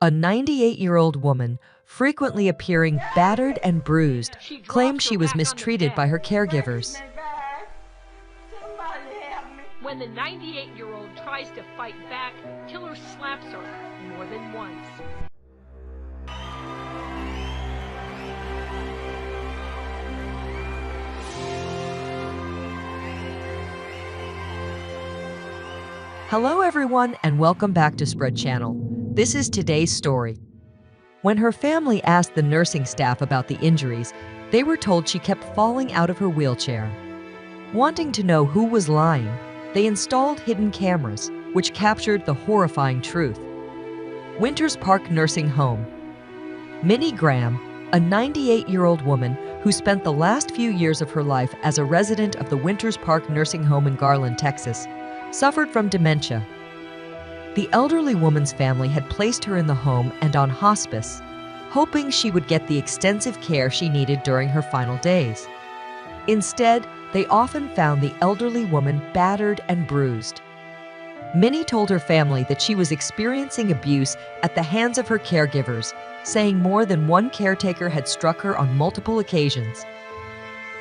A 98-year-old woman, frequently appearing battered and bruised, claimed she was mistreated by her caregivers. When the 98-year-old tries to fight back, killer slaps her more than once. Hello everyone and welcome back to Spread Channel. This is today's story. When her family asked the nursing staff about the injuries, they were told she kept falling out of her wheelchair. Wanting to know who was lying, they installed hidden cameras, which captured the horrifying truth. Winters Park Nursing Home. Minnie Graham, a 98-year-old woman who spent the last few years of her life as a resident of the Winters Park Nursing Home in Garland, Texas, suffered from dementia. The elderly woman's family had placed her in the home and on hospice, hoping she would get the extensive care she needed during her final days. Instead, they often found the elderly woman battered and bruised. Minnie told her family that she was experiencing abuse at the hands of her caregivers, saying more than one caretaker had struck her on multiple occasions.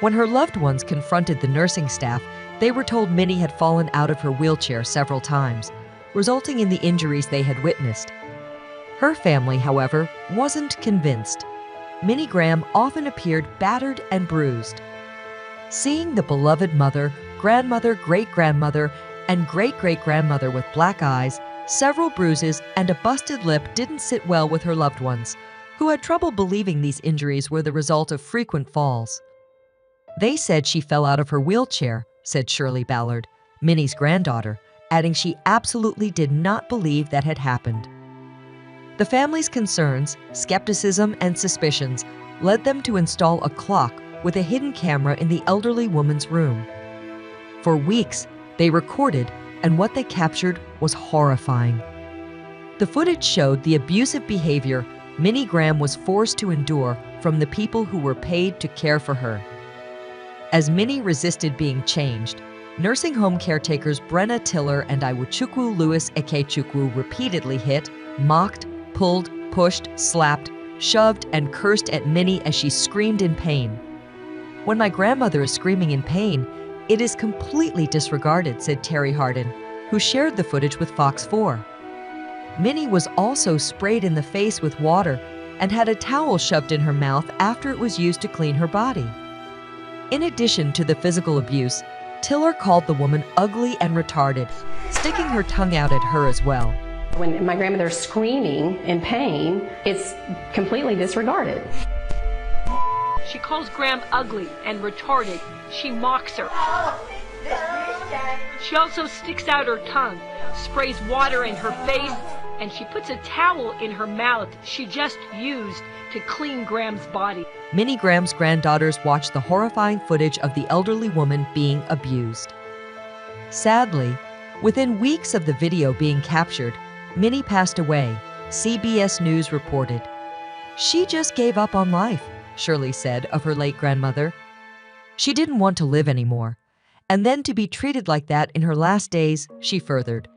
When her loved ones confronted the nursing staff, they were told Minnie had fallen out of her wheelchair several times, resulting in the injuries they had witnessed. Her family, however, wasn't convinced. Minnie Graham often appeared battered and bruised. Seeing the beloved mother, grandmother, great-grandmother, and great-great-grandmother with black eyes, several bruises, and a busted lip didn't sit well with her loved ones, who had trouble believing these injuries were the result of frequent falls. They said she fell out of her wheelchair, said Shirley Ballard, Minnie's granddaughter, adding she absolutely did not believe that had happened. The family's concerns, skepticism, and suspicions led them to install a clock with a hidden camera in the elderly woman's room. For weeks, they recorded, and what they captured was horrifying. The footage showed the abusive behavior Minnie Graham was forced to endure from the people who were paid to care for her. As Minnie resisted being changed, nursing home caretakers Brenna Tiller and Iwuchukwu Lewis Ekechukwu repeatedly hit, mocked, pulled, pushed, slapped, shoved, and cursed at Minnie as she screamed in pain. "When my grandmother is screaming in pain, it is completely disregarded," said Terry Hardin, who shared the footage with Fox 4. Minnie was also sprayed in the face with water and had a towel shoved in her mouth after it was used to clean her body. In addition to the physical abuse, Tiller called the woman ugly and retarded, sticking her tongue out at her as well. When my grandmother's screaming in pain, it's completely disregarded. She calls Graham ugly and retarded. She mocks her. She also sticks out her tongue, sprays water in her face, and she puts a towel in her mouth she just used to clean Graham's body. Minnie Graham's granddaughters watched the horrifying footage of the elderly woman being abused. Sadly, within weeks of the video being captured, Minnie passed away, CBS News reported. "She just gave up on life," Shirley said of her late grandmother. "She didn't want to live anymore. And then to be treated like that in her last days," she furthered.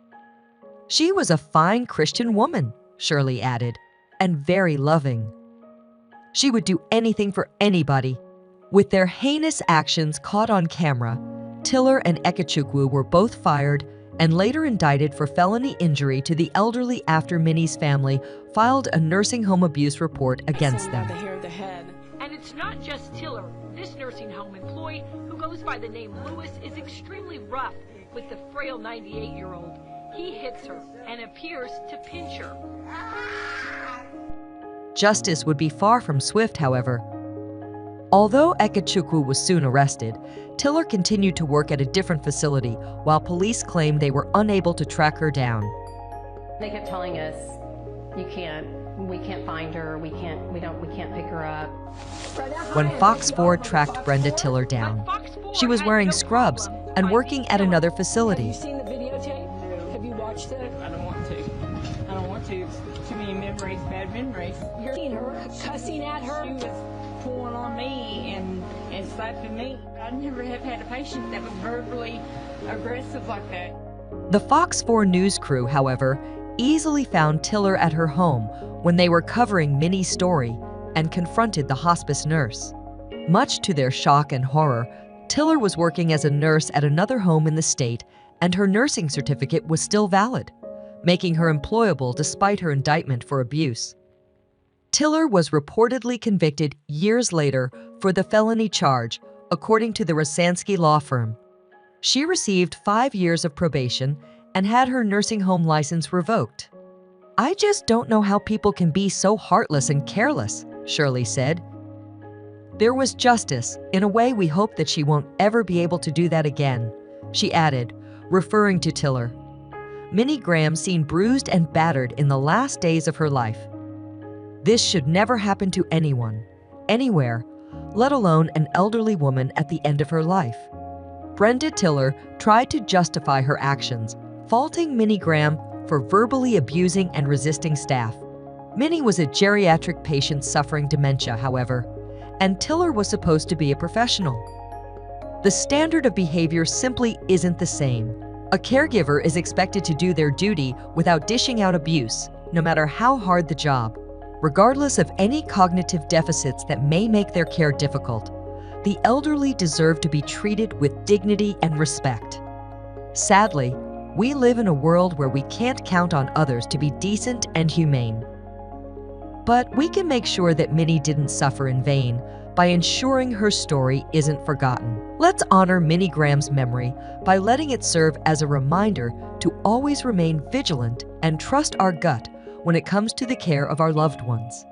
"She was a fine Christian woman," Shirley added, "and very loving. She would do anything for anybody." With their heinous actions caught on camera, Tiller and Ekechukwu were both fired and later indicted for felony injury to the elderly after Minnie's family filed a nursing home abuse report against them. And it's not just Tiller. This nursing home employee, who goes by the name Lewis, is extremely rough with the frail 98-year-old. He hits her and appears to pinch her. Justice would be far from swift, however. Although Ekechukwu was soon arrested, Tiller continued to work at a different facility while police claimed they were unable to track her down. They kept telling us, we can't find her, we can't pick her up. When Fox 4 tracked Brenda Tiller down, she was wearing scrubs and working at another facility. Have you seen the videotape? Have you watched it? I don't want to. I don't want to. It's too many memories, bad memories. You're seeing her cussing at her. She was pulling on me and slapping me. I never have had a patient that was verbally aggressive like that. The Fox 4 News crew, however, easily found Tiller at her home when they were covering Minnie's story and confronted the hospice nurse. Much to their shock and horror, Tiller was working as a nurse at another home in the state, and her nursing certificate was still valid, making her employable despite her indictment for abuse. Tiller was reportedly convicted years later for the felony charge, according to the Rosansky law firm. She received 5 years of probation and had her nursing home license revoked. "I just don't know how people can be so heartless and careless," Shirley said. "There was justice. In a way, we hope that she won't ever be able to do that again," she added, referring to Tiller. Minnie Graham seemed bruised and battered in the last days of her life. This should never happen to anyone, anywhere, let alone an elderly woman at the end of her life. Brenda Tiller tried to justify her actions, faulting Minnie Graham for verbally abusing and resisting staff. Minnie was a geriatric patient suffering dementia, however, and Tiller was supposed to be a professional. The standard of behavior simply isn't the same. A caregiver is expected to do their duty without dishing out abuse, no matter how hard the job. Regardless of any cognitive deficits that may make their care difficult, the elderly deserve to be treated with dignity and respect. Sadly, we live in a world where we can't count on others to be decent and humane. But we can make sure that Minnie didn't suffer in vain by ensuring her story isn't forgotten. Let's honor Minnie Graham's memory by letting it serve as a reminder to always remain vigilant and trust our gut when it comes to the care of our loved ones.